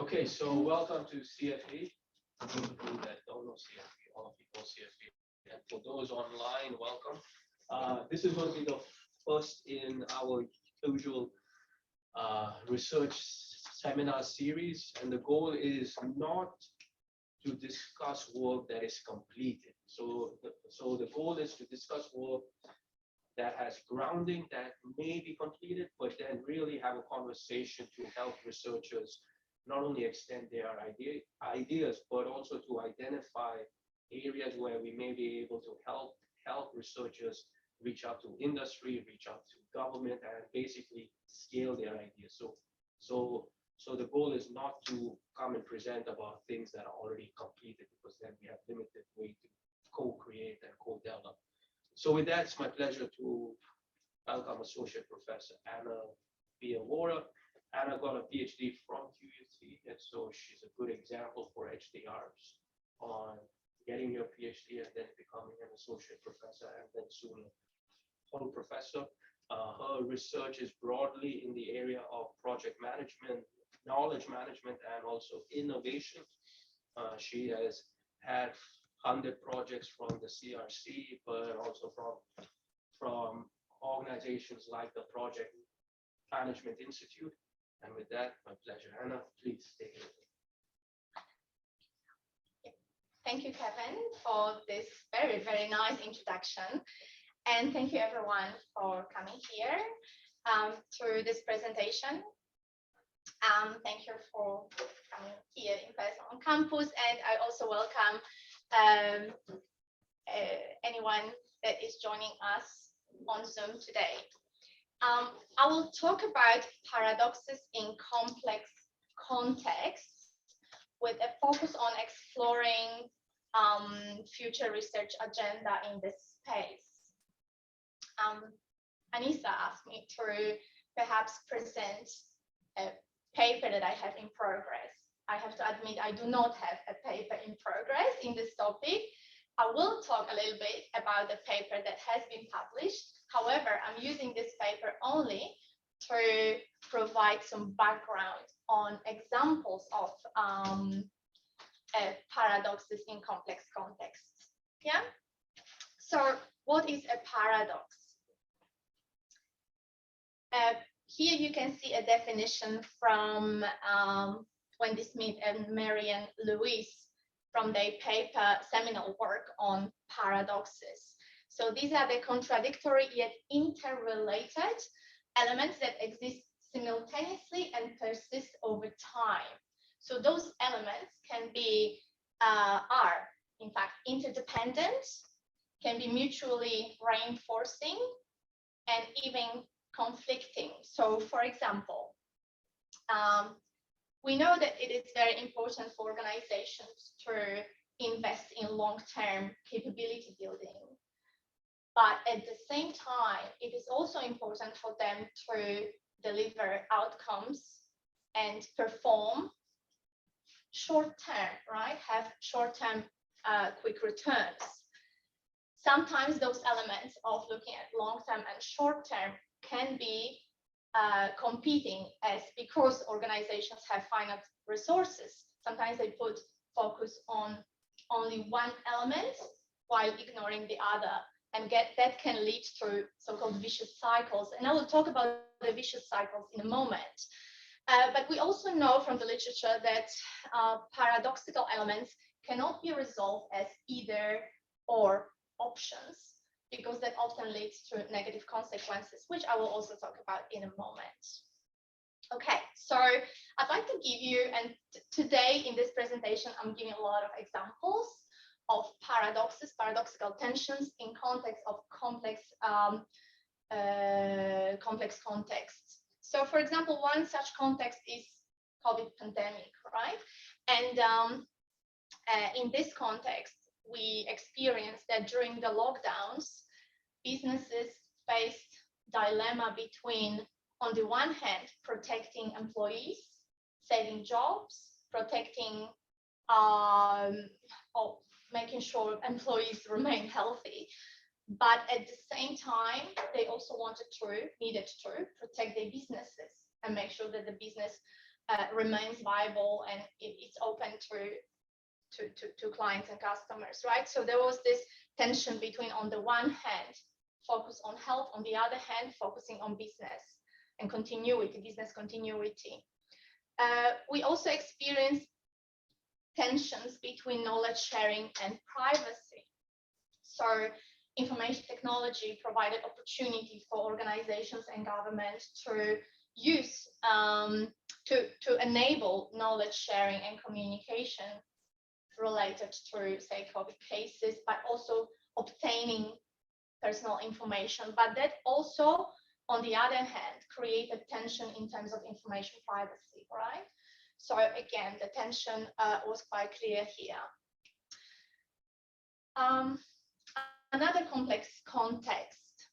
Okay, so welcome to CFE. For those of you that don't know CFE, all of you know CFE. And for those online, welcome. This is going to be the first in our usual research seminar series, and the goal is not to discuss work that is completed. So the goal is to discuss work that has grounding, that may be completed, but then really have a conversation to help researchers not only extend their ideas, but also to identify areas where we may be able to help researchers reach out to industry, reach out to government, and basically scale their ideas. So the goal is not to come and present about things that are already completed, because then we have limited way to co-create and co-develop. So with that, it's my pleasure to welcome Associate Professor Anna Wiewiora. Anna got a PhD from QUT, and so she's a good example for HDRs on getting your PhD and then becoming an associate professor and then soon a full professor. Her research is broadly in the area of project management, knowledge management, and also innovation. She has had 100 projects from the CRC, but also from organizations like the Project Management Institute. And with that, my pleasure. Anna, please take it away. Thank you, Kevin, for this very, very nice introduction. And thank you, everyone, for coming here to this presentation. Thank you for coming here in person on campus. And I also welcome anyone that is joining us on Zoom today. I will talk about paradoxes in complex contexts with a focus on exploring future research agenda in this space. Anissa asked me to perhaps present a paper that I have in progress. I have to admit, I do not have a paper in progress in this topic. I will talk a little bit about the paper that has been published. However, I'm using this paper only to provide some background on examples of paradoxes in complex contexts. Yeah. So, what is a paradox? Here you can see a definition from Wendy Smith and Marianne Lewis from their paper seminal work on paradoxes. So these are the contradictory yet interrelated elements that exist simultaneously and persist over time. So those elements can be, are in fact interdependent, can be mutually reinforcing, and even conflicting. So for example, we know that it is very important for organizations to invest in long-term capability building. But at the same time, it is also important for them to deliver outcomes and perform short-term, right? Have short-term quick returns. Sometimes those elements of looking at long-term and short-term can be competing, as because organizations have finite resources. Sometimes they put focus on only one element while ignoring the other. And that can lead to so-called vicious cycles. And I will talk about the vicious cycles in a moment. But we also know from the literature that paradoxical elements cannot be resolved as either or options, because that often leads to negative consequences, which I will also talk about in a moment. Okay, so I'd like to give you, and today in this presentation, I'm giving a lot of examples of paradoxes, paradoxical tensions in context of complex contexts. So for example, one such context is COVID pandemic, right? And in this context, we experienced that during the lockdowns, businesses faced dilemma between, on the one hand, protecting employees, saving jobs, protecting making sure employees remain healthy. But at the same time, they also needed to protect their businesses and make sure that the business remains viable and it's open to clients and customers, right? So there was this tension between, on the one hand, focus on health, on the other hand, focusing on business and continuity, business continuity. We also experienced tensions between knowledge sharing and privacy. So information technology provided opportunity for organizations and government to use, to enable knowledge sharing and communication related to, say, COVID cases, but also obtaining personal information. But that also, on the other hand, created tension in terms of information privacy, right? So again, the tension was quite clear here. Another complex context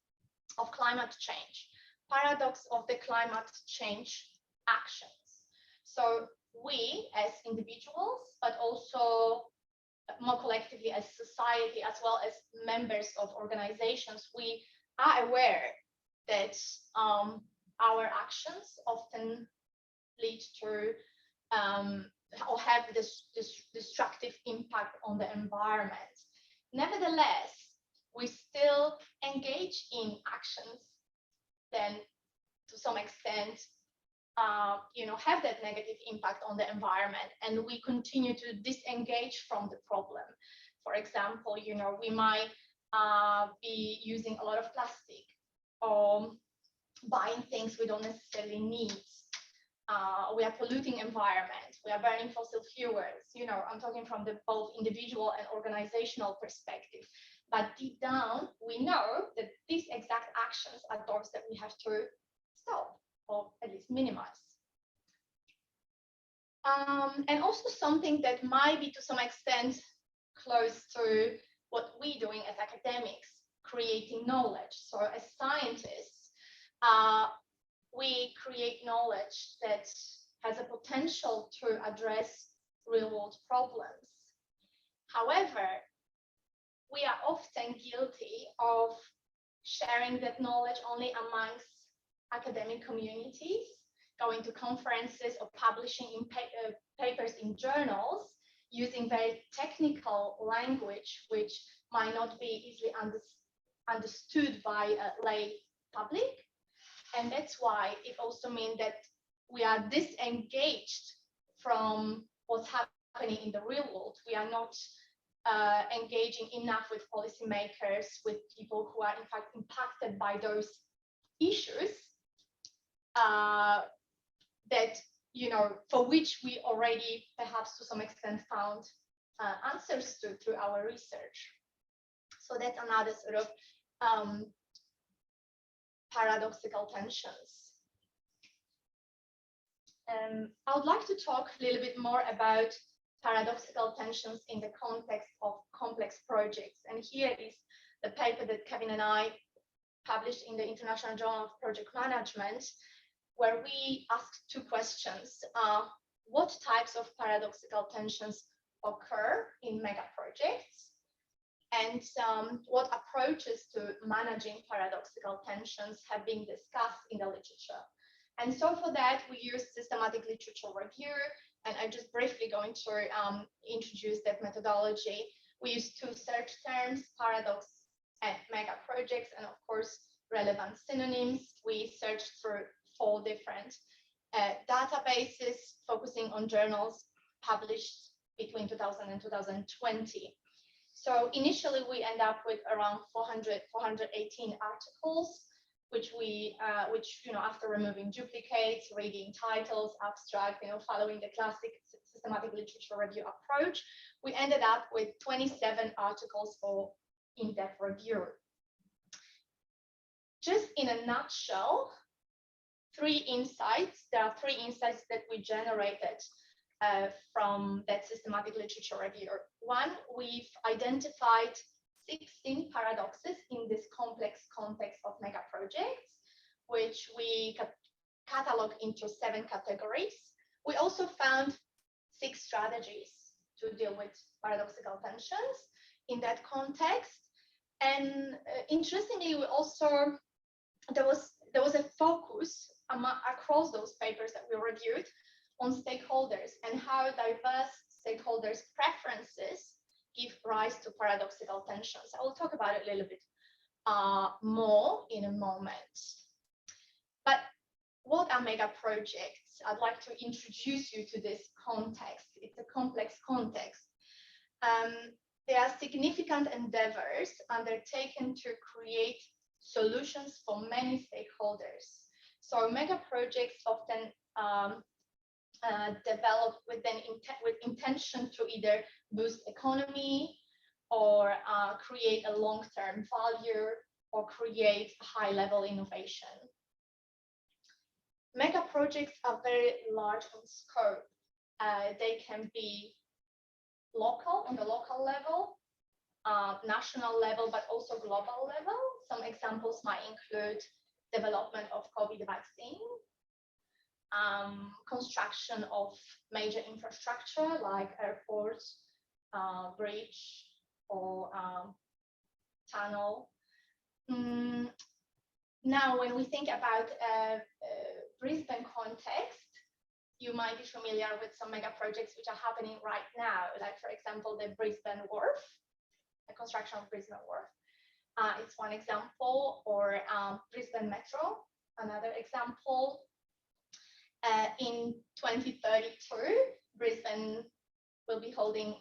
of climate change, paradox of the climate change actions. So we as individuals, but also more collectively as society, as well as members of organizations, we are aware that our actions often lead to or have this destructive impact on the environment. Nevertheless, we still engage in actions then to some extent have that negative impact on the environment, and we continue to disengage from the problem. For example, we might be using a lot of plastic or buying things we don't necessarily need. We are polluting environment. We are burning fossil fuels. I'm talking from the both individual and organizational perspective. But deep down, we know that these exact actions are those that we have to stop or at least minimize. And also something that might be to some extent close to what we're doing as academics, creating knowledge. So as scientists, we create knowledge that has a potential to address real-world problems. However, we are often guilty of sharing that knowledge only amongst academic communities, going to conferences or publishing in papers in journals, using very technical language, which might not be easily understood by a lay public. And that's why it also means that we are disengaged from what's happening in the real world. We are not engaging enough with policymakers, with people who are in fact impacted by those issues that, for which we already perhaps to some extent found answers to through our research. So that's another sort of paradoxical tensions. I would like to talk a little bit more about paradoxical tensions in the context of complex projects. And here is the paper that Kevin and I published in the International Journal of Project Management, where we asked two questions. What types of paradoxical tensions occur in mega projects? And what approaches to managing paradoxical tensions have been discussed in the literature? And so for that, we used systematic literature review, and I'm just briefly going to introduce that methodology. We used two search terms, paradox and mega projects, and of course, relevant synonyms. We searched through 4 different databases focusing on journals published between 2000 and 2020. So initially, we end up with around 418 articles, which after removing duplicates, reading titles, abstract, following the classic systematic literature review approach, we ended up with 27 articles for in-depth review. Just in a nutshell, 3 insights. There are 3 insights that we generated from that systematic literature review. One, we've identified 16 paradoxes in this complex context of mega projects, which we catalog into 7 categories. We also found 6 strategies to deal with paradoxical tensions in that context. And interestingly, we also there was a focus across those papers that we reviewed on stakeholders and how diverse stakeholders' preferences give rise to paradoxical tensions. I will talk about it a little bit more in a moment. But what are mega projects? I'd like to introduce you to this context. It's a complex context. There are significant endeavors undertaken to create solutions for many stakeholders. So mega projects often develop with intention to either boost economy or create a long-term value or create high-level innovation. Mega projects are very large in scope. They can be local, on the local level, national level, but also global level. Some examples might include development of COVID vaccine, construction of major infrastructure like airports, bridge, or tunnel. Now, when we think about Brisbane context, you might be familiar with some mega projects which are happening right now, like, for example, the Brisbane Wharf, the construction of Brisbane Wharf. It's one example, or Brisbane Metro, another example. In 2032, Brisbane will be holding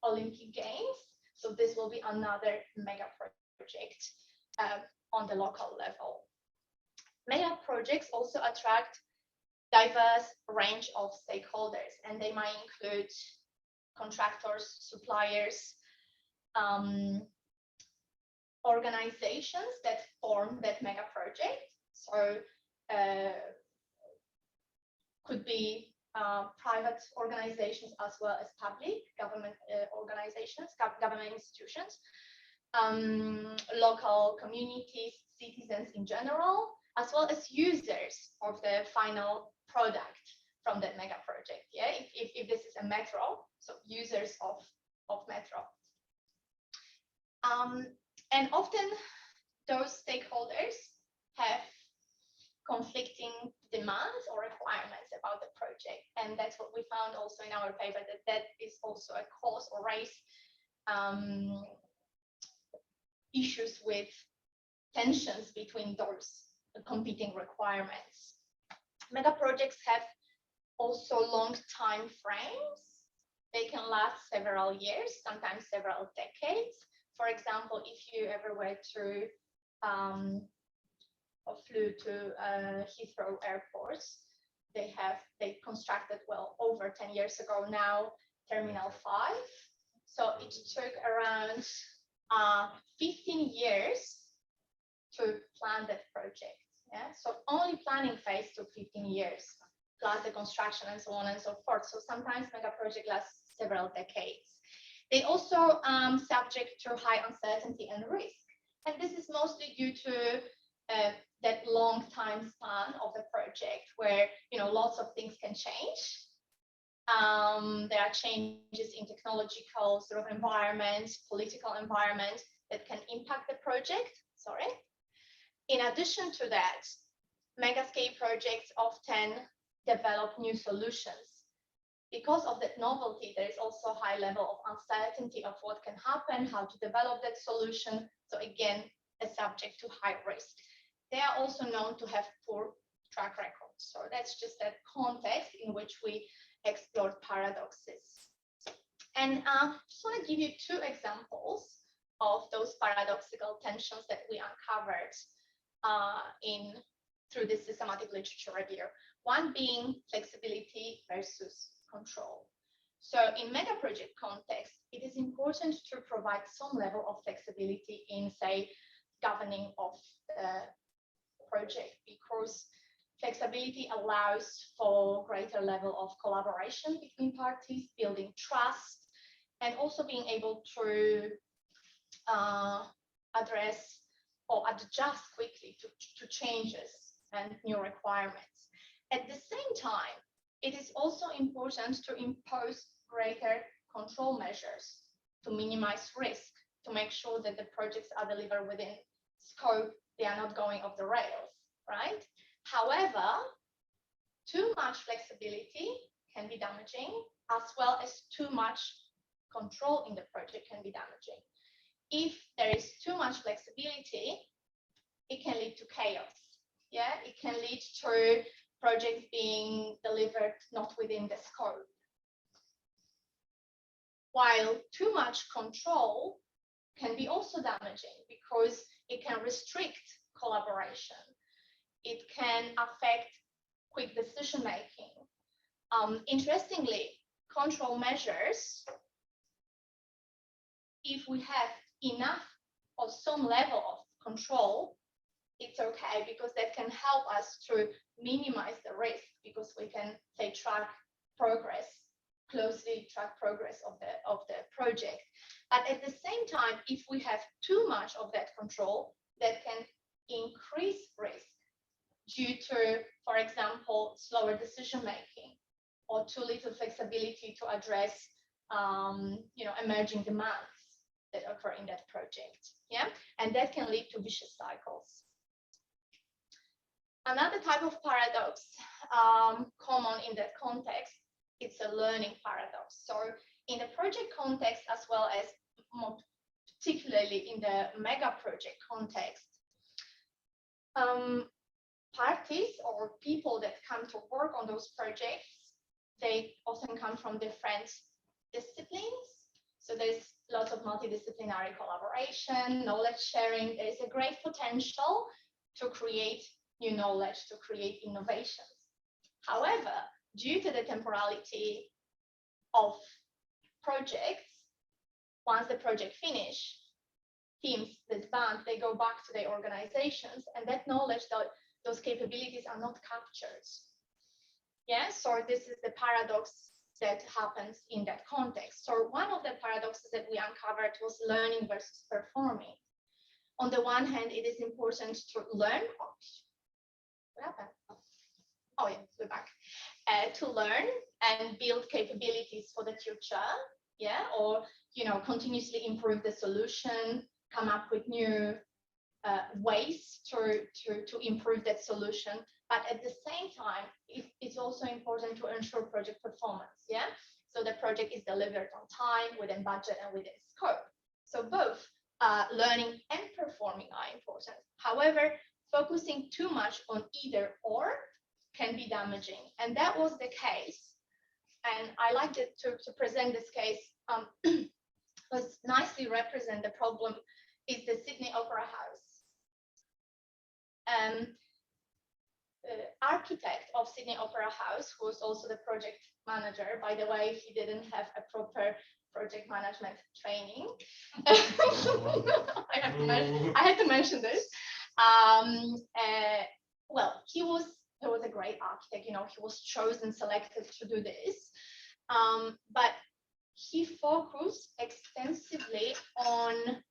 Olympic Games. So this will be another mega project on the local level. Mega projects also attract diverse range of stakeholders, and they might include contractors, suppliers, organizations that form that mega project. So could be private organizations as well as public government organizations, government institutions, local communities, citizens in general, as well as users of the final product from that mega project. Yeah, if this is a metro, so users of metro. And often those stakeholders have conflicting demands or requirements about the project. And that's what we found also in our paper, that is also a cause or raise issues with tensions between those competing requirements. Mega projects have also long time frames. They can last several years, sometimes several decades. For example, if you ever were to or flew to Heathrow Airport, they constructed, well, over 10 years ago now, Terminal 5. So it took around 15 years to plan that project. Yeah, so only planning phase took 15 years, plus the construction and so on and so forth. So sometimes mega project lasts several decades. They also subject to high uncertainty and risk, and this is mostly due to that long time span of the project, where lots of things can change. There are changes in technological sort of environment, political environment that can impact the project. In addition to that, mega-scale projects often develop new solutions. Because of that novelty, there is also a high level of uncertainty of what can happen, how to develop that solution. So again, a subject to high risk. They are also known to have poor track records. So that's just that context in which we explored paradoxes. And I just want to give you two examples of those paradoxical tensions that we uncovered through this systematic literature review. One being flexibility versus control. So in mega project context, it is important to provide some level of flexibility in, say, governing of the project, because flexibility allows for greater level of collaboration between parties, building trust, and also being able to address or adjust quickly to changes and new requirements. At the same time, it is also important to impose greater control measures to minimize risk, to make sure that the projects are delivered within scope, they are not going off the rails, right? However, too much flexibility can be damaging, as well as too much control in the project can be damaging. If there is too much flexibility, it can lead to chaos. Yeah, it can lead to projects being delivered not within the scope. While too much control can be also damaging because it can restrict collaboration. It can affect quick decision making. Interestingly, control measures, if we have enough or some level of control, it's okay, because that can help us to minimize the risk, because we can, say, closely track progress of the project. But at the same time, if we have too much of that control, that can increase risk due to, for example, slower decision making or too little flexibility to address emerging demands that occur in that project. Yeah, and that can lead to vicious cycles. Another type of paradox common in that context, it's a learning paradox. So in the project context, as well as more particularly in the mega project context, parties or people that come to work on those projects, they often come from different disciplines. So there's lots of multidisciplinary collaboration, knowledge sharing. There is a great potential to create new knowledge, to create innovations. However, due to the temporality of projects, once the project finishes, teams disband, they go back to their organizations, and that knowledge, those capabilities are not captured. Yeah, so this is the paradox that happens in that context. So one of the paradoxes that we uncovered was learning versus performing. On the one hand, it is important to learn. What happened? Oh yeah, we're back. To learn and build capabilities for the future, yeah, or continuously improve the solution, come up with new ways to improve that solution. But at the same time, it's also important to ensure project performance, yeah. So the project is delivered on time, within budget, and within scope. So both learning and performing are important. However, focusing too much on either or can be damaging, and that was the case. And I like to present this case was nicely represent the problem is the Sydney Opera House. Architect of Sydney Opera House, who was also the project manager. By the way, he didn't have a proper project management training. I had to mention this. Well, he was a great architect. He was chosen, selected to do this, but he focused extensively on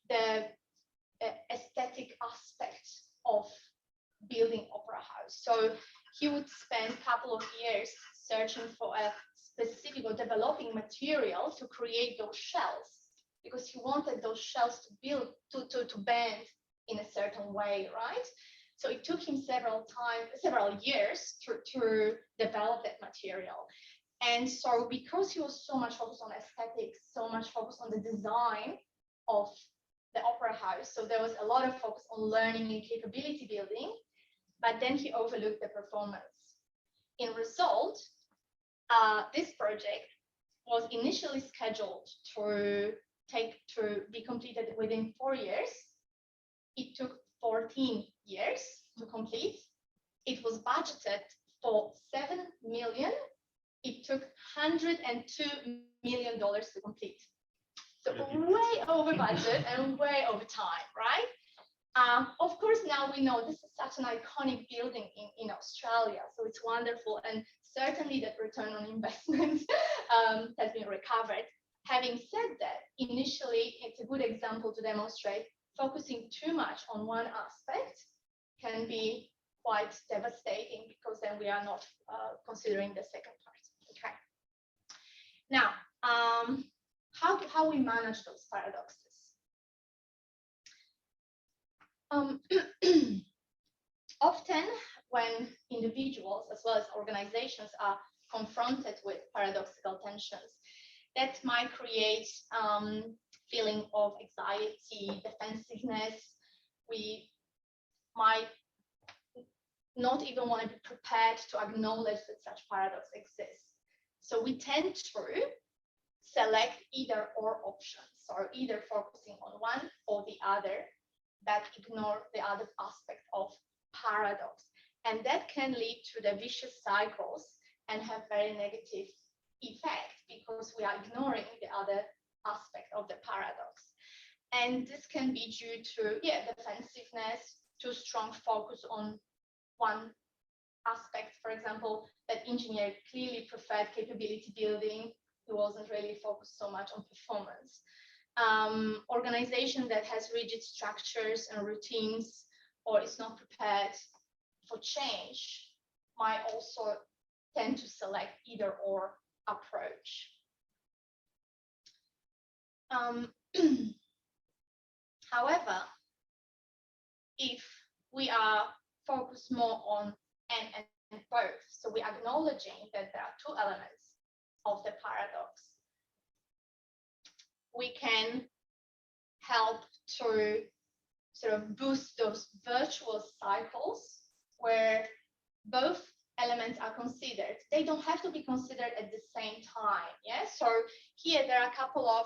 the aesthetic aspect of building opera house. So he would spend a couple of years searching for a specific or developing material to create those shells, because he wanted those shells to build to bend in a certain way, right? So it took him several years to develop that material. And so because he was so much focused on aesthetics, so much focused on the design of the opera house, so there was a lot of focus on learning and capability building, but then he overlooked the performance. In result, this project was initially scheduled to be completed within 4 years. It took 14 years to complete. It was budgeted for $7 million. It took $102 million to complete. So way over budget and way over time, right? Of course, now we know this is such an iconic building in Australia, so it's wonderful, and certainly that return on investment has been recovered. Having said that, initially, it's a good example to demonstrate focusing too much on one aspect can be quite devastating, because then we are not considering the second part. Okay. Now, how we manage those paradoxes? Often when individuals as well as organizations are confronted with paradoxical tensions, that might create feeling of anxiety, defensiveness. We might not even want to be prepared to acknowledge that such paradox exists. So we tend to select either or options, or either focusing on one or the other, but ignore the other aspect of paradox. And that can lead to the vicious cycles and have very negative effect, because we are ignoring the other aspect of the paradox. And this can be due to defensiveness, too strong focus on one aspect. For example, that engineer clearly preferred capability building. He wasn't really focused so much on performance. Organization that has rigid structures and routines, or is not prepared for change, might also tend to select either or approach. However, if we are focused more on and both, so we're acknowledging that there are two elements of the paradox, we can help to sort of boost those virtuous cycles where both elements are considered. They don't have to be considered at the same time. Yeah. So here there are a couple of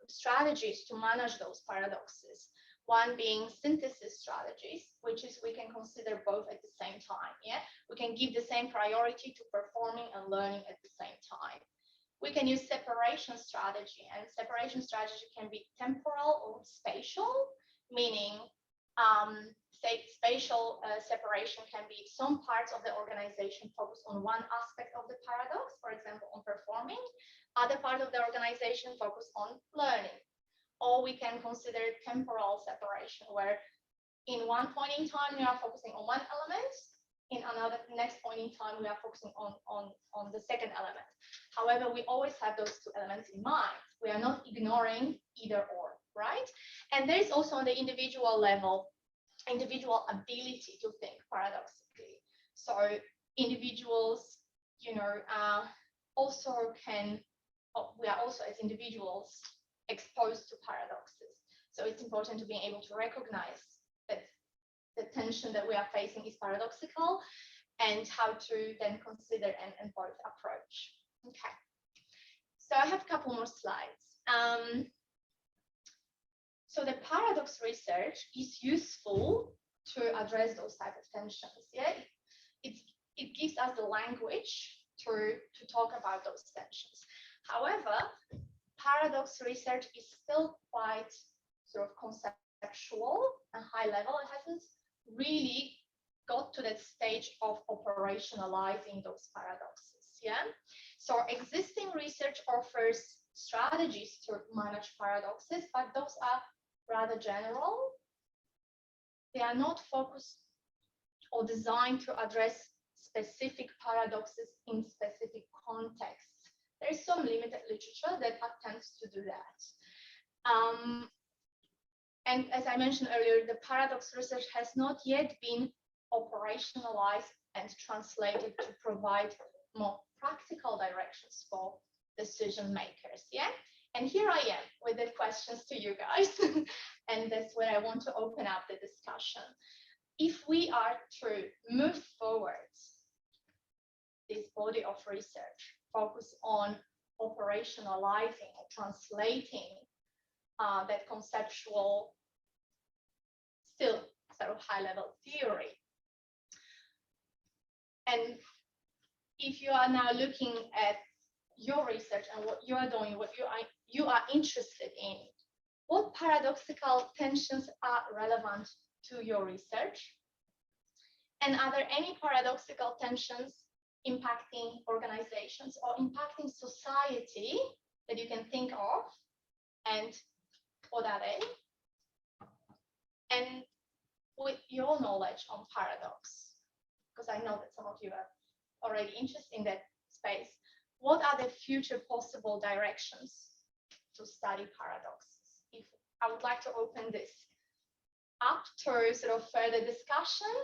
strategies to manage those paradoxes. One being synthesis strategies, which is we can consider both at the same time. Yeah. We can give the same priority to performing and learning at the same time. We can use separation strategy, and separation strategy can be temporal or spatial, meaning spatial separation can be some parts of the organization focus on one aspect of the paradox, for example, on performing, other part of the organization focus on learning. Or we can consider temporal separation, where in one point in time we are focusing on one element, in another next point in time we are focusing on the second element. However, we always have those two elements in mind. We are not ignoring either or, right? And there is also on the individual level, individual ability to think paradoxically. So individuals, also can, we are also as individuals exposed to paradoxes. So it's important to be able to recognize that the tension that we are facing is paradoxical, and how to then consider and both approach. Okay, so I have a couple more slides. So the paradox research is useful to address those type of tensions. Yeah, it gives us the language to talk about those tensions. However, paradox research is still quite sort of conceptual and high level. It hasn't really got to that stage of operationalizing those paradoxes. Yeah. So existing research offers strategies to manage paradoxes, but those are rather general. They are not focused or designed to address specific paradoxes in specific contexts. There is some limited literature that attempts to do that. And as I mentioned earlier, the paradox research has not yet been operationalized and translated to provide more practical directions for decision makers. Yeah. And here I am with the questions to you guys. And that's where I want to open up the discussion. If we are to move forward this body of research, focus on operationalizing or translating that conceptual, still sort of high level theory. And if you are now looking at your research and what you are doing, what you are interested in, what paradoxical tensions are relevant to your research? And are there any paradoxical tensions impacting organizations or impacting society that you can think of? And what are they? And with your knowledge on paradox, because I know that some of you are already interested in that space, what are the future possible directions to study paradoxes? If I would like to open this up to sort of further discussion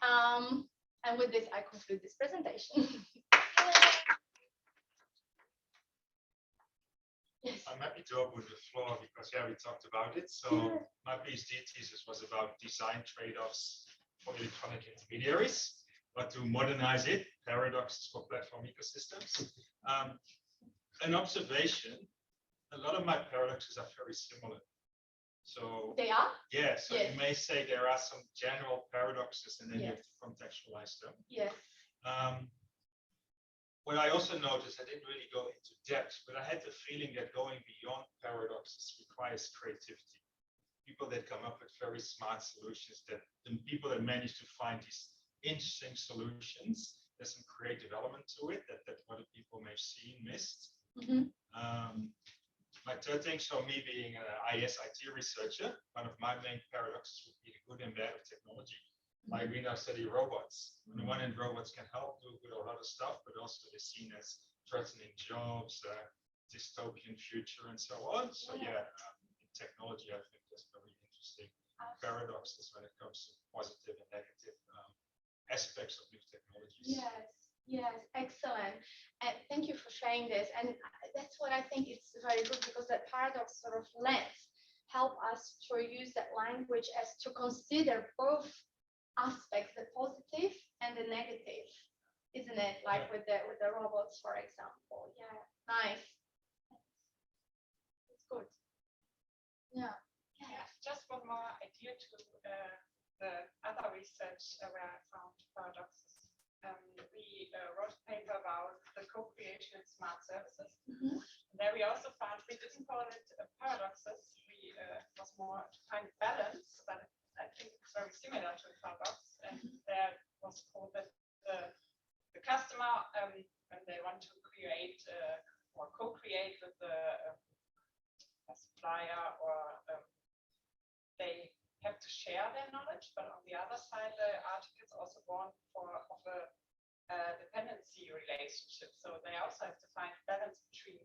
And with this, I conclude this presentation. Yes. I'm happy to open the floor because we talked about it. So my PhD thesis was about design trade-offs for electronic intermediaries, but to modernize it, paradoxes for platform ecosystems. An observation, a lot of my paradoxes are very similar. So They are? yeah, so Yes. you may say there are some general paradoxes and then you Yes. have to contextualize them. Yes. What I also noticed, I didn't really go into depth, but I had the feeling that going beyond paradoxes requires creativity. People that come up with very smart solutions, that the people that manage to find these interesting solutions, there's some creative element to it that other people may have seen, missed. Mm-hmm. My third thing, so me being an IT researcher, one of my main paradoxes would be the good and bad of technology. Like we now study robots. On the one hand, robots can help do a lot of stuff, but also they're seen as threatening jobs, dystopian future, and so on. So yeah, in technology, I think there's very interesting paradoxes when it comes to positive and negative aspects of new technologies. Yes, yes, excellent. And thank you for sharing this. And that's what I think is very good, because that paradox sort of lens help us to use that language as to consider both aspects, the positive and the negative, isn't it? Like with the robots, for example. Yeah, nice. It's good. Yeah. Yeah, just one more idea to the other research where I found paradoxes. We wrote a paper about the co-creation in smart services. Mm-hmm. There we also found, we didn't call it paradoxes, we was more to find balance, but I think it's very similar to a paradox. And there was called that the customer, when they want to create or co-create with a supplier, or they have to share their knowledge, but on the other side, the articles also warn of a dependency relationship. So they also have to find balance between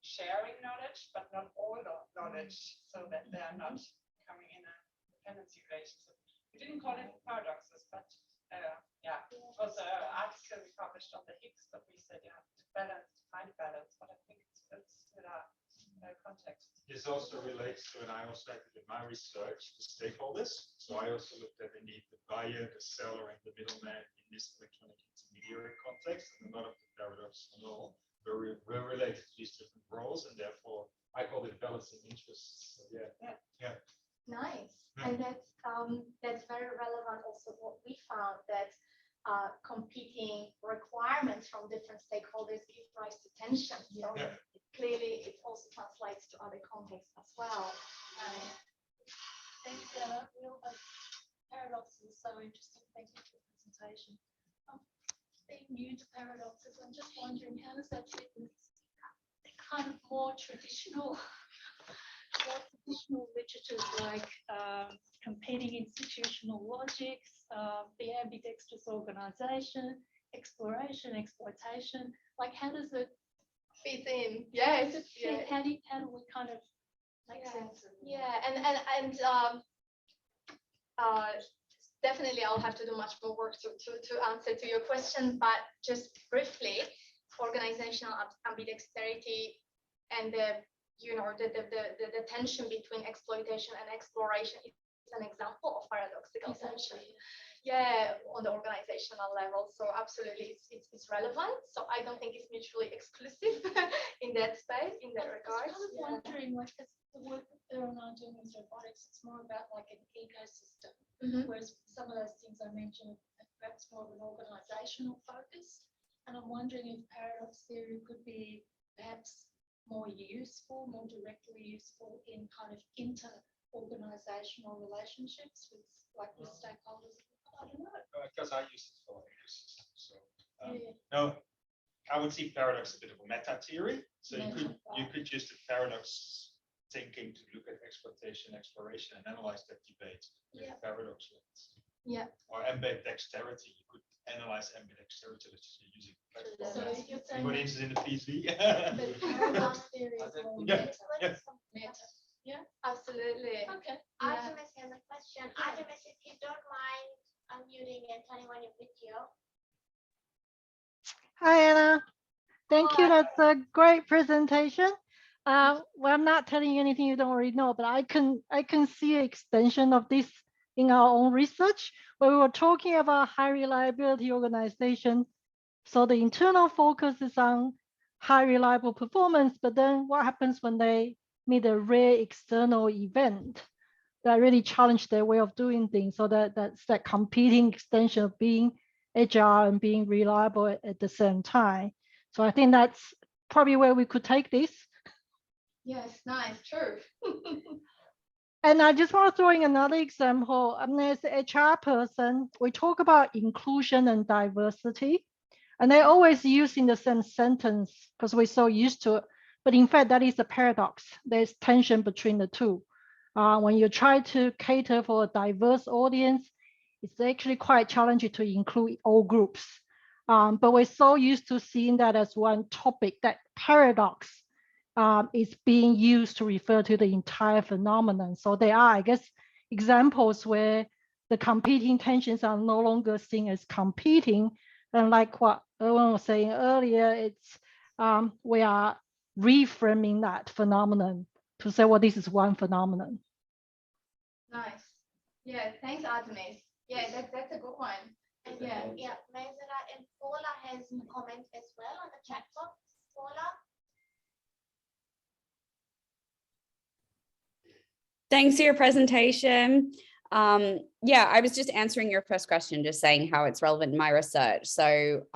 sharing knowledge, but not all knowledge, so that they are not coming in a dependency relationship. We didn't call it paradoxes, but yeah, it was an article we published on the Higgs, but we said you have to find balance, but I think it's in our context. This also relates to, and I also had in my research, the stakeholders. So I also looked at indeed the buyer, the seller, and the middleman in this electronic intermediary context, and a lot of the paradoxes and all were related to these different roles, and therefore I called it balancing interests. So yeah. Nice. Yeah. And that's very relevant also what we found, that competing requirements from different stakeholders give rise to tension. So clearly it also translates to other contexts as well. Thanks, real paradoxes are so interesting. Thank you for the presentation. Being new to paradoxes, I'm just wondering, how does that fit with the kind of more traditional literatures like competing institutional logics, the ambidextrous organization, exploration, exploitation? Like, how does it Fit in? Yes. fit? How do we kind of make sense of it? Yeah, and definitely I'll have to do much more work to answer to your question, but just briefly, organizational ambidexterity and the tension between exploitation and exploration is an example of paradoxical tension. Yeah, on the organizational level. So absolutely, it's relevant. So I don't think it's mutually exclusive in that space, in that regard. I was kind of wondering, like, because the work that Bill and I are doing with robotics, it's more about like an ecosystem, whereas some of those things I mentioned are perhaps more of an organizational focus. And I'm wondering if paradox theory could be perhaps more useful, more directly useful in kind of inter-organizational relationships with stakeholders. I don't know. Because I use it for ecosystems. So no, I would see paradox a bit of a meta theory. So you could use the paradox thinking to look at exploitation, exploration, and analyze that debate with paradox lens. Yeah. Or ambidexterity, you could analyze ambidexterity using platform. So you're saying Anybody interested in the PhD? that paradox theory is more meta. Yeah, absolutely. Okay. Artemis has a question. Artemis, if you don't mind unmuting and telling Hi, Anna. Thank you. Hi. That's a great presentation. Well, I'm not telling you anything you don't already know, but I can see an extension of this in our own research where we were talking about high reliability organization. So the internal focus is on high reliable performance, but then what happens when they meet a rare external event that really challenge their way of doing things? So that's that competing extension of being agile and being reliable at the same time. So I think that's probably where we could take this. Yes, nice, true. And I just want to throw in another example. As an HR person, we talk about inclusion and diversity, and they always use in the same sentence because we're so used to it. But in fact, that is a paradox. There's tension between the two. When you try to cater for a diverse audience, it's actually quite challenging to include all groups. But we're so used to seeing that as one topic, that paradox is being used to refer to the entire phenomenon. So there are, I guess, examples where the competing tensions are no longer seen as competing. And like what Erwin was saying earlier, it's we are reframing that phenomenon to say, well, this is one phenomenon. Nice. Yeah, thanks, Artemis. Yeah, that's a good one. And Yeah. yeah, Mazara and Paula has a comment as well on the chat box. Paula. Thanks for your presentation. Yeah, I was just answering your first question, just saying how it's relevant in my research. So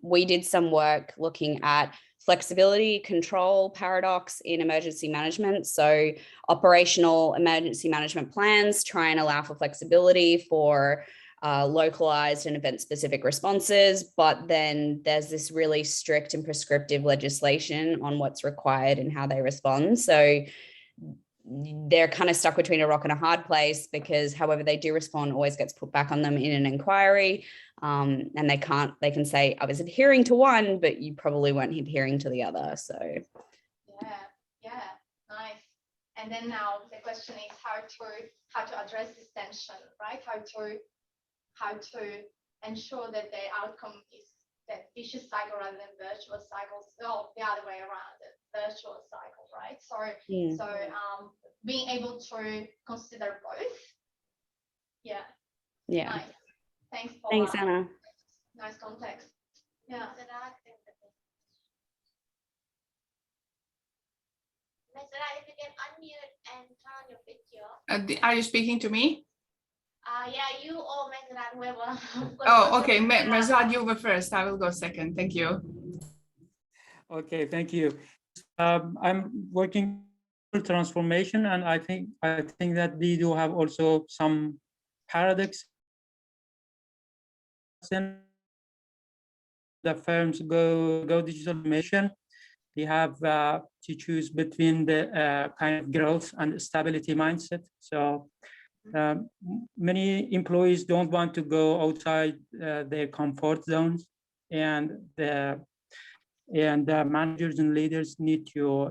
we did some work looking at flexibility control paradox in emergency management. So operational emergency management plans try and allow for flexibility for localized and event-specific responses, but then there's this really strict and prescriptive legislation on what's required and how they respond. So they're kind of stuck between a rock and a hard place because however they do respond always gets put back on them in an inquiry. And they can say, I was adhering to one, but you probably weren't adhering to the other. So Yeah, nice. And then now the question is how to address this tension, right? How to ensure that the outcome is that vicious cycle rather than virtuous cycles, or the other way around, the virtuous cycle, right? So being able to consider both. Yeah. Nice. Thanks, Paula. Thanks, Anna. Nice context. Yeah. Mazara, if you can unmute and turn on your video. Are you speaking to me? Yeah, you or Mazara, whoever. Oh, okay. Mazara, you were first. I will go second. Thank you. Okay, thank you. I'm working on transformation, and I think that we do have also some paradox. The firms go digital transformation. They have to choose between the kind of growth and stability mindset. So many employees don't want to go outside their comfort zones, and the managers and leaders need to,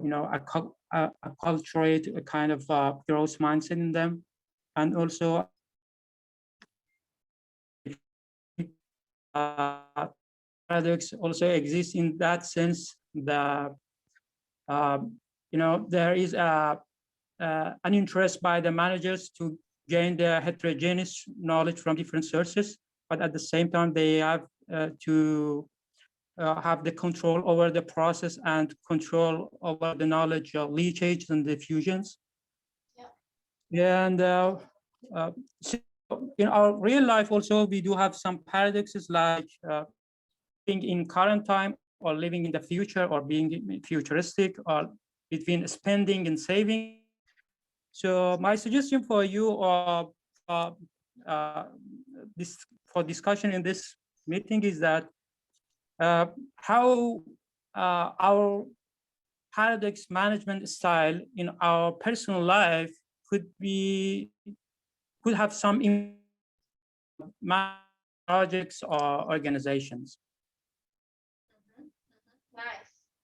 acculturate a kind of growth mindset in them, and also paradox also exists in that sense that there is an interest by the managers to gain the heterogeneous knowledge from different sources, but at the same time they have to have the control over the process and control over the knowledge leachage and diffusions. Yeah. And so in our real life also, we do have some paradoxes like being in current time or living in the future, or being futuristic, or between spending and saving. So my suggestion for you for discussion in this meeting is that how our paradox management style in our personal life could have some projects or organizations.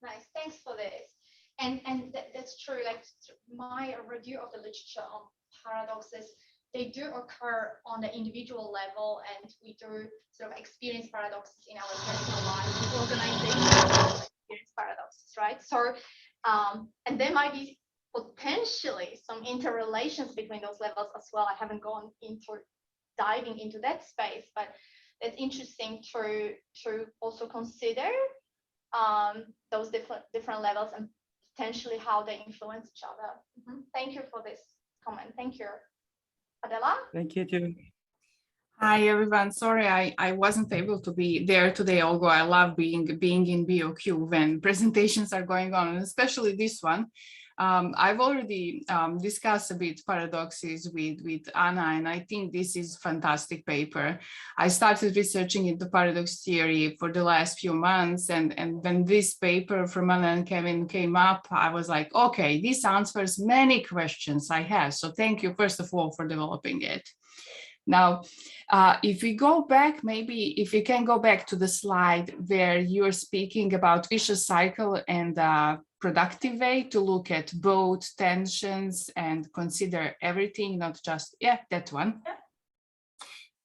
Nice. Thanks for this. And that's true. Like my review of the literature on paradoxes they do occur on the individual level, and we do sort of experience paradoxes in our personal lives, with organizations experience paradoxes, right? So, and there might be potentially some interrelations between those levels as well. I haven't gone into diving into that space, but it's interesting to also consider those different levels and potentially how they influence each other. Thank you for this comment. Thank you. Adela? Thank you too. Hi everyone. Sorry, I wasn't able to be there today, although I love being in BOQ when presentations are going on, and especially this one. I've already discussed a bit paradoxes with Anna, and I think this is fantastic paper. I started researching into paradox theory for the last few months, and when this paper from Anna and Kevin came up, I was like, okay, this answers many questions I have. So thank you, first of all, for developing it. Now, if we go back, maybe if we can go back to the slide where you're speaking about vicious cycle and productive way to look at both tensions and consider everything, not just, yeah, that one. Yeah.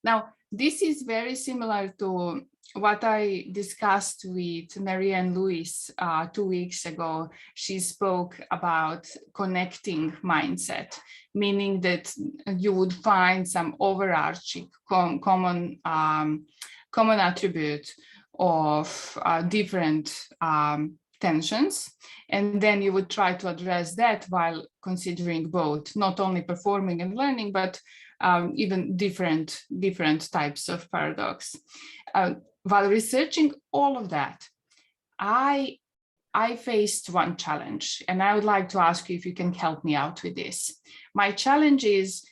Now, this is very similar to what I discussed with Marianne Lewis 2 weeks ago. She spoke about connecting mindset, meaning that you would find some overarching common attribute of different tensions, and then you would try to address that while considering both, not only performing and learning, but even different types of paradox. While researching all of that, I faced one challenge, and I would like to ask you if you can help me out with this. My challenge is,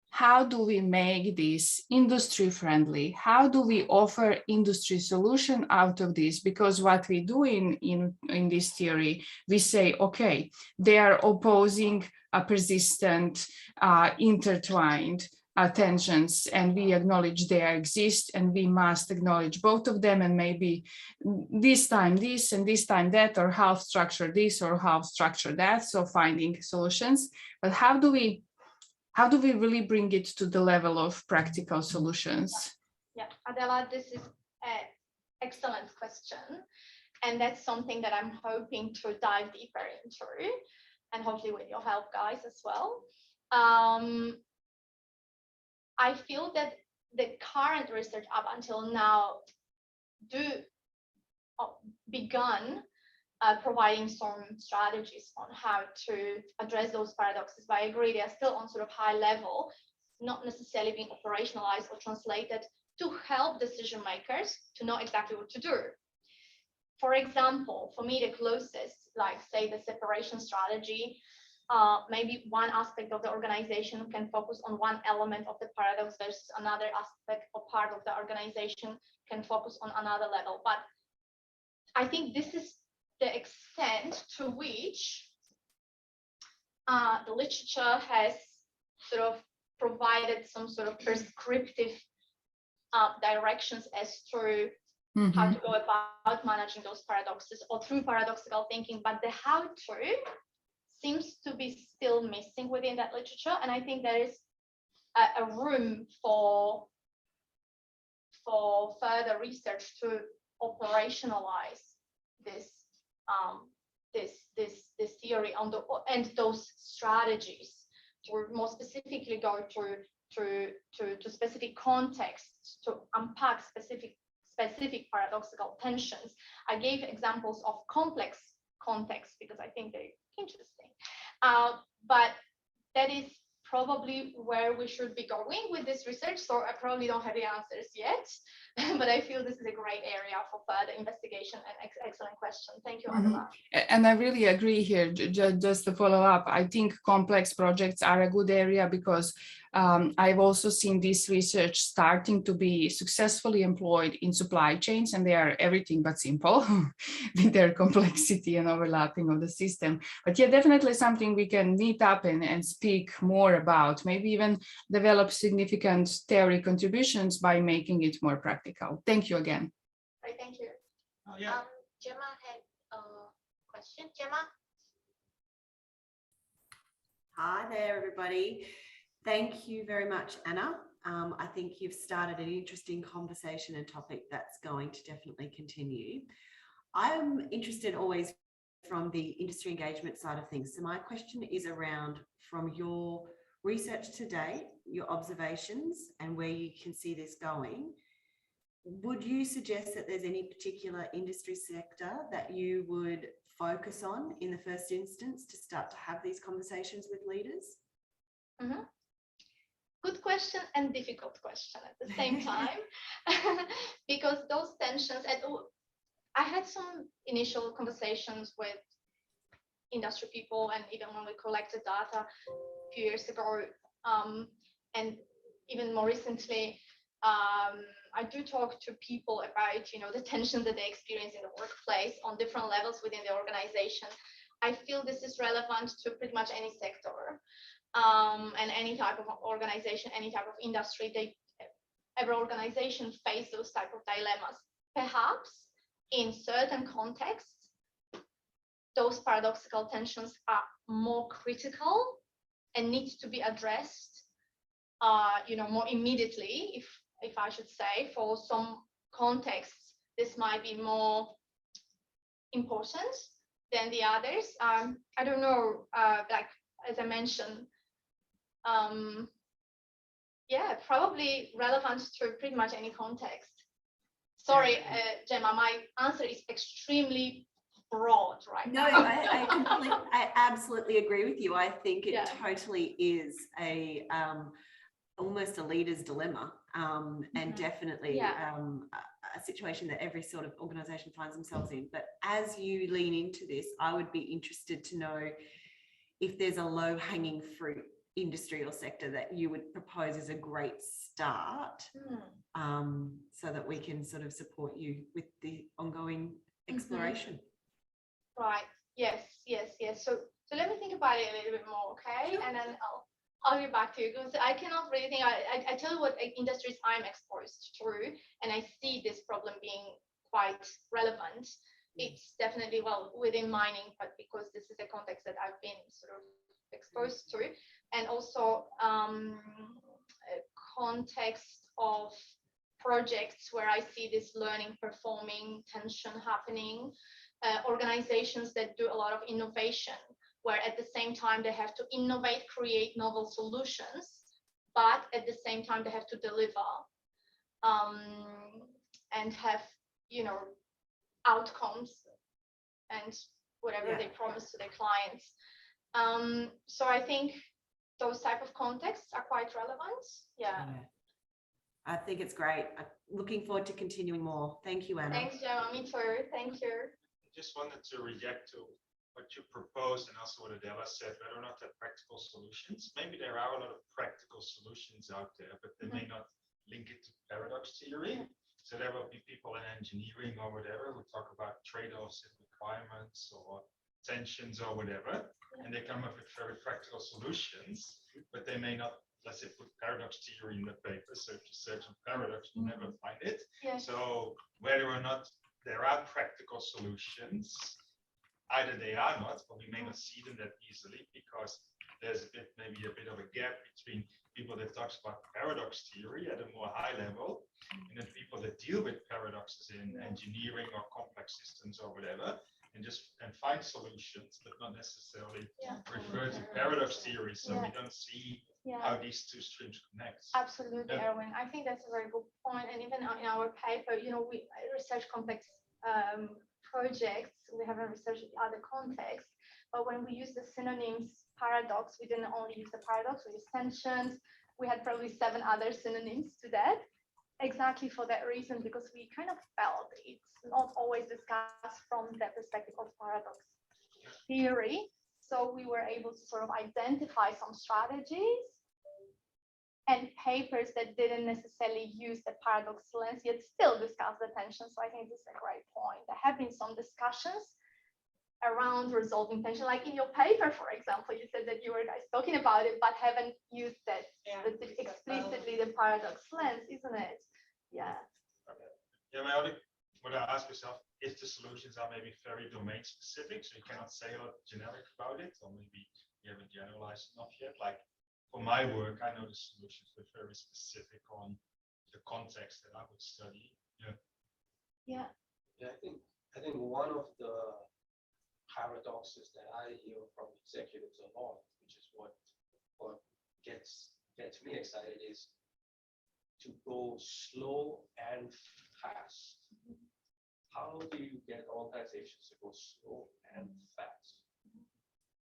how do we make this industry friendly? How do we offer industry solution out of this? Because what we do in this theory, we say, okay, they are opposing a persistent, intertwined tensions, and we acknowledge they exist, and we must acknowledge both of them, and maybe this time this and this time that, or half structure this or half structure that, so finding solutions. But how do we really bring it to the level of practical solutions? Yeah, Adela, this is an excellent question, and that's something that I'm hoping to dive deeper into, and hopefully with your help, guys, as well. I feel that the current research up until now begun providing some strategies on how to address those paradoxes. But I agree, they are still on sort of high level, not necessarily being operationalized or translated to help decision makers to know exactly what to do. For example, for me, the closest, like say the separation strategy, maybe one aspect of the organization can focus on one element of the paradox versus another aspect or part of the organization can focus on another level. But I think this is the extent to which the literature has sort of provided some sort of prescriptive directions as to how to go about managing those paradoxes or through paradoxical thinking, but the how-to seems to be still missing within that literature. And I think there is a room for further research to operationalize this this theory on and those strategies to more specifically go to specific contexts to unpack specific paradoxical tensions. I gave examples of complex contexts because I think they're interesting, but that is probably where we should be going with this research. So I probably don't have the answers yet, but I feel this is a great area for further investigation and excellent question. Thank you, Adela. And I really agree here, just to follow up. I think complex projects are a good area because I've also seen this research starting to be successfully employed in supply chains, and they are everything but simple with their complexity and overlapping of the system. But yeah, definitely something we can meet up and speak more about, maybe even develop significant theory contributions by making it more practical. Thank you again. Right, thank you. Yeah. Gemma had a question. Gemma? Hi there, everybody. Thank you very much, Anna. I think you've started an interesting conversation and topic that's going to definitely continue. I'm interested always from the industry engagement side of things. So my question is around, from your research to date, your observations and where you can see this going, would you suggest that there's any particular industry sector that you would focus on in the first instance to start to have these conversations with leaders? Mm-hmm. Good question and difficult question at the same time, because those tensions, and I had some initial conversations with industry people, and even when we collected data a few years ago, and even more recently, I do talk to people about, you know, the tension that they experience in the workplace on different levels within the organization. I feel this is relevant to pretty much any sector. And any type of organization, any type of industry, every organization face those type of dilemmas. Perhaps in certain contexts, those paradoxical tensions are more critical and need to be addressed, you know, more immediately, if I should say. For some contexts, this might be more important than the others. I don't know, like, as I mentioned, yeah, probably relevant to pretty much any context. Sorry, Gemma, my answer is extremely broad right now. No, I absolutely agree with you. I think it totally is a almost a leader's dilemma, and definitely a situation that every sort of organization finds themselves in. But as you lean into this, I would be interested to know if there's a low-hanging fruit industry or sector that you would propose as a great start, so that we can sort of support you with the ongoing exploration. Right. Yes. So let me think about it a little bit more, okay? Sure. And then I'll get back to you, because I cannot really think. I tell you what industries I'm exposed to, and I see this problem being quite relevant. It's definitely, well, within mining, but because this is a context that I've been sort of exposed to, and also a context of projects where I see this learning, performing tension happening, organizations that do a lot of innovation, where at the same time they have to innovate, create novel solutions, but at the same time they have to deliver and have, you know, outcomes and whatever they promise to their clients. So I think those type of contexts are quite relevant. Yeah. I think it's great. I'm looking forward to continuing more. Thank you, Anna. Thanks, Gemma. Me too. Thank you. I just wanted to react to what you proposed and also what Adela said, whether or not they're practical solutions. Maybe there are a lot of practical solutions out there, but they may not link it to paradox theory. So there will be people in engineering or whatever who talk about trade-offs and requirements or tensions or whatever, and they come up with very practical solutions, but they may not, let's say, put paradox theory in the paper. So if you search on paradox, you'll never find it. So whether or not there are practical solutions, either they are not, or we may not see them that easily, because there's maybe a bit of a gap between people that talks about paradox theory at a more high level, and then people that deal with paradoxes in engineering or complex systems or whatever, and find solutions, but not necessarily refer to paradox theory. So we don't see how these two streams connect. Absolutely, Erwin. I think that's a very good point. And even in our paper, you know, we research complex projects. We haven't researched other contexts, but when we use the synonyms paradox, we didn't only use the paradox, we used tensions. We had probably 7 other synonyms to that, exactly for that reason, because we kind of felt it's not always discussed from the perspective of paradox theory. So we were able to sort of identify some strategies and papers that didn't necessarily use the paradox lens, yet still discuss the tension. So I think this is a great point. There have been some discussions around resolving tension, like in your paper, for example, you said that you were guys talking about it, but haven't used that explicitly, the paradox lens, isn't it? Yeah. What I ask yourself, if the solutions are maybe very domain specific, so you cannot say a lot generic about it, or maybe you haven't generalized enough yet, like for my work, I know the solutions were very specific on the context that I would study. Yeah. Yeah, I think one of the paradoxes that I hear from executives a lot, which is what gets me excited, is to go slow and fast. How do you get organizations to go slow and fast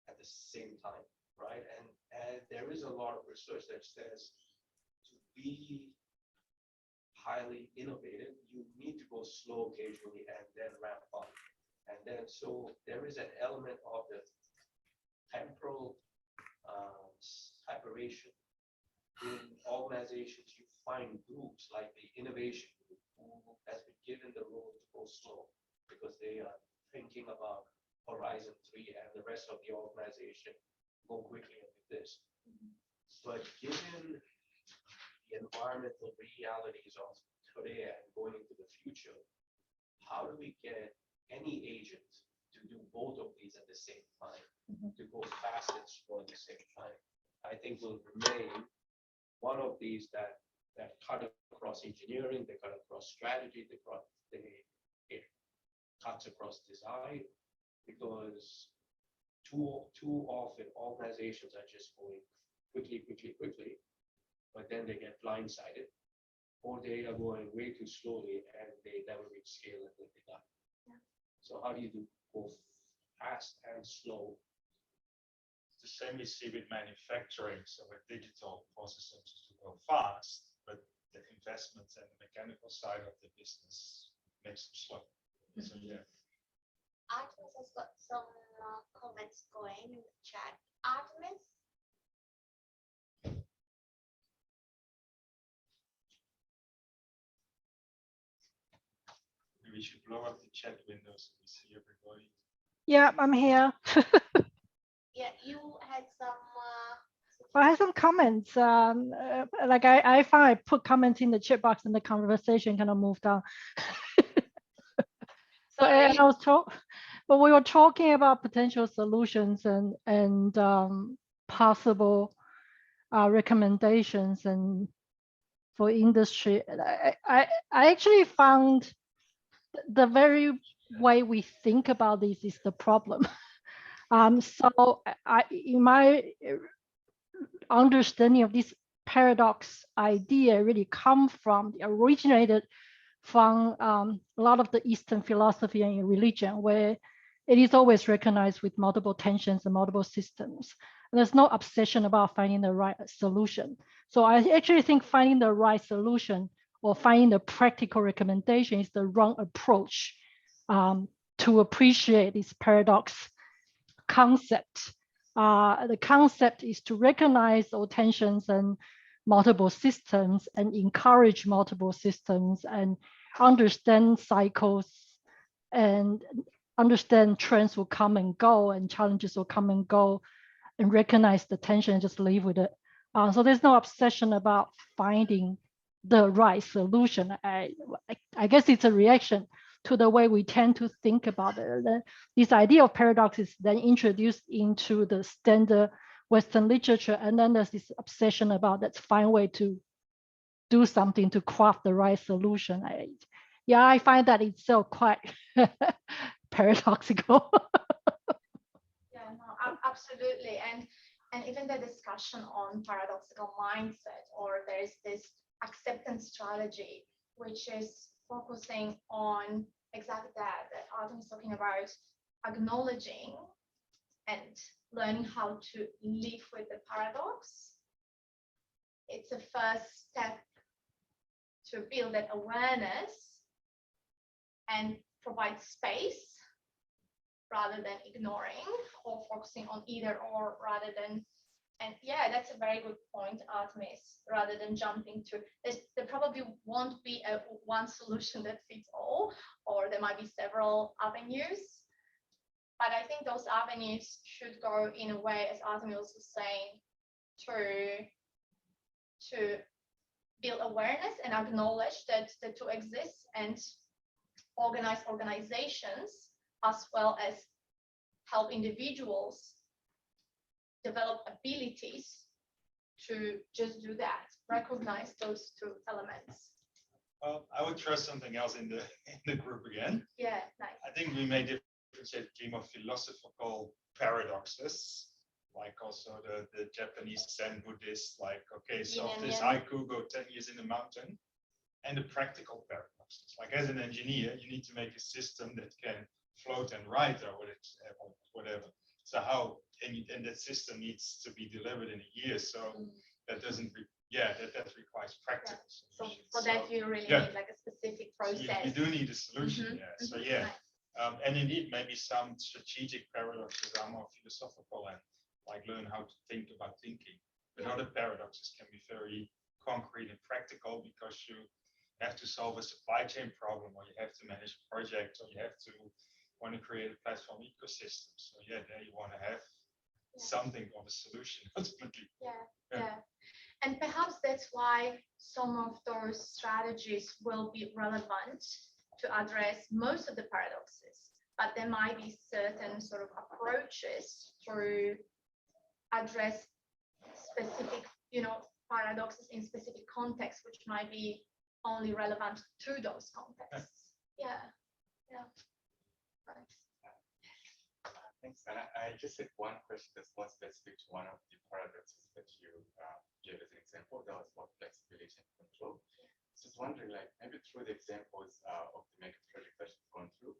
at the same time, right? And there is a lot of research that says to be highly innovative, you need to go slow occasionally and then ramp up. And then, so there is an element of the temporal separation. In organizations, you find groups like the innovation group who has been given the role to go slow because they are thinking about Horizon 3 and the rest of the organization go quickly with this. But given the environmental realities of today and going into the future, how do we get any agent to do both of these at the same time, to go fast and slow at the same time? I think will remain one of these that cut across engineering, they cut across strategy, it cuts across design, because too often organizations are just going quickly, but then they get blindsided, or they are going way too slowly and they never reach scale and then they die. Yeah. So how do you do both fast and slow? The same we see with manufacturing. So with digital processes to go fast, but the investments and the mechanical side of the business makes them slow. So yeah. Artemis has got some comments going in the chat. Artemis? We should blow up the chat window so we see everybody. Yeah, I'm here. Yeah, you had some. I have some comments. Like I find I put comments in the chat box and the conversation kind of moved on. Sorry. But we were talking about potential solutions and possible recommendations and for industry. I actually found the very way we think about this is the problem. So in my understanding of this paradox idea really originated from a lot of the Eastern philosophy and religion, where it is always recognized with multiple tensions and multiple systems. And there's no obsession about finding the right solution. So I actually think finding the right solution or finding the practical recommendation is the wrong approach to appreciate this paradox concept. The concept is to recognize all tensions and multiple systems and encourage multiple systems and understand cycles and understand trends will come and go and challenges will come and go and recognize the tension and just live with it. So there's no obsession about finding the right solution. I guess it's a reaction to the way we tend to think about it. This idea of paradox is then introduced into the standard Western literature, and then there's this obsession about let's find a way to do something to craft the right solution. I find that itself quite paradoxical. Yeah, no, absolutely. And even the discussion on paradoxical mindset, or there's this acceptance strategy, which is focusing on exactly that Artem is talking about, acknowledging and learning how to live with the paradox. It's a first step to build that awareness and provide space rather than ignoring or focusing on either or rather than, and yeah, that's a very good point, Artemis, rather than jumping to, there probably won't be one solution that fits all, or there might be several avenues. But I think those avenues should go in a way, as Artemis was saying, to build awareness and acknowledge that the two exist and organize organizations as well as help individuals develop abilities to just do that, recognize those two elements. Well, I would try something else in the group again. Yeah, nice. I think we may differentiate between more philosophical paradoxes, like also the Japanese Zen Buddhists, like, okay, solve this haiku, go 10 years in the mountain, and the practical paradoxes. Like as an engineer, you need to make a system that can float and ride or whatever. So how, and that system needs to be delivered in a year. So that doesn't, that requires practical solutions. So for that you really need like a specific process. You do need a solution, So Nice. And indeed, maybe some strategic paradoxes are more philosophical and like learn how to think about thinking. But other paradoxes can be very concrete and practical because you have to solve a supply chain problem, or you have to manage a project, or you have to want to create a platform ecosystem. So there you want to have something of a solution ultimately. Yeah. And perhaps that's why some of those strategies will be relevant to address most of the paradoxes, but there might be certain sort of approaches to address specific, paradoxes in specific contexts, which might be only relevant to those contexts. Yeah. Right. Thanks, Anna. I just had one question that's more specific to one of the paradoxes that you gave as an example. That was about flexibility and control. So I was wondering, like, maybe through the examples of the mega project that you've gone through,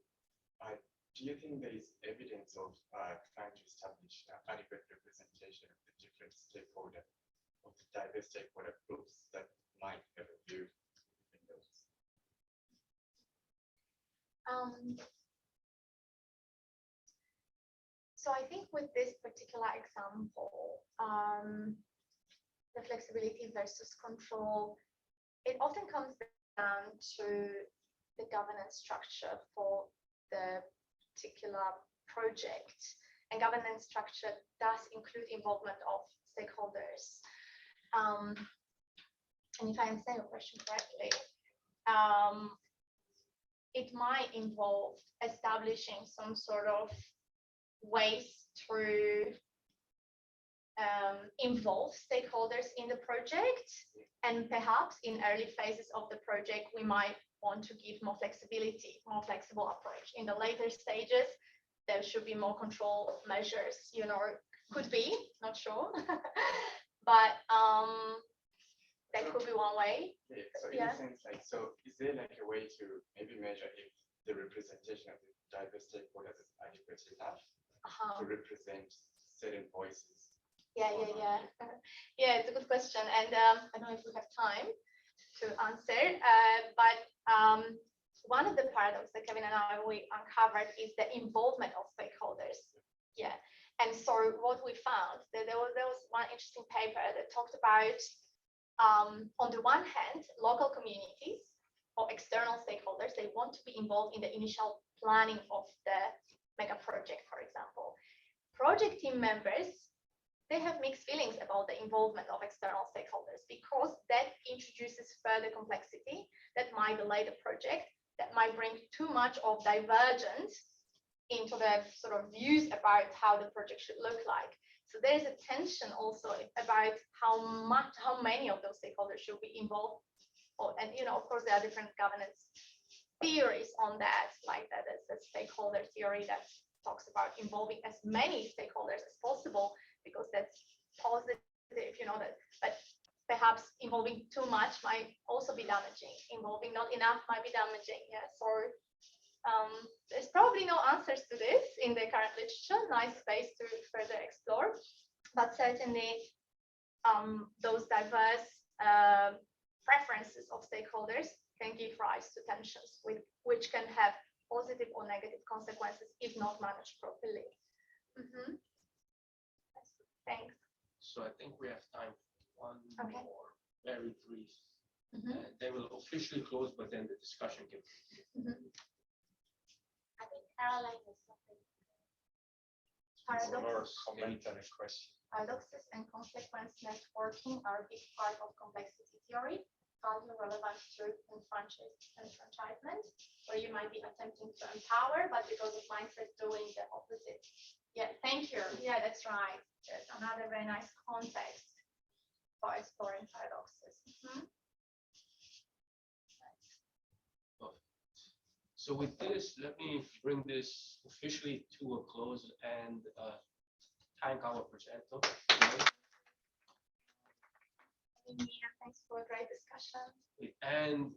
do you think there is evidence of trying to establish adequate representation of the different stakeholder, of the diverse stakeholder groups that might have a view in those? So I think with this particular example, the flexibility versus control, it often comes down to the governance structure for the particular project. And governance structure does include involvement of stakeholders. And if I understand your question correctly, it might involve establishing some sort of ways to involve stakeholders in the project, and perhaps in early phases of the project we might want to give more flexibility, more flexible approach. In the later stages there should be more control measures, could be, not sure. But that could be one way. So in a sense, like, so is there like a way to maybe measure if the representation of the diverse stakeholders is adequate enough to represent certain voices? Yeah, it's a good question, and I don't know if we have time to answer, but one of the paradoxes that Kevin and I uncovered is the involvement of stakeholders. Yeah, and so what we found, that there was one interesting paper that talked about, on the one hand, local communities or external stakeholders, they want to be involved in the initial planning of the mega project, for example. Project team members, they have mixed feelings about the involvement of external stakeholders because that introduces further complexity that might delay the project, that might bring too much of divergence into the sort of views about how the project should look like. So there is a tension also about how many of those stakeholders should be involved. And of course there are different governance theories on that, like that is a stakeholder theory that talks about involving as many stakeholders as possible because that's positive, but perhaps involving too much might also be damaging. Involving not enough might be damaging. Yeah, so there's probably no answers to this in the current literature. Nice space to further explore, but certainly those diverse preferences of stakeholders can give rise to tensions which can have positive or negative consequences if not managed properly. Thanks. So I think we have time for one more, very brief. They will officially close, but then the discussion can continue. I think Caroline has something. Paradoxes and consequence networking are a big part of complexity theory, value relevant to enfranchisement, where you might be attempting to empower, but because of mindset doing the opposite. Yeah, thank you. Yeah, that's right. That's another very nice context. by exploring paradoxes. So with this, let me bring this officially to a close and thank our presenter. Yeah, thanks for a great discussion. And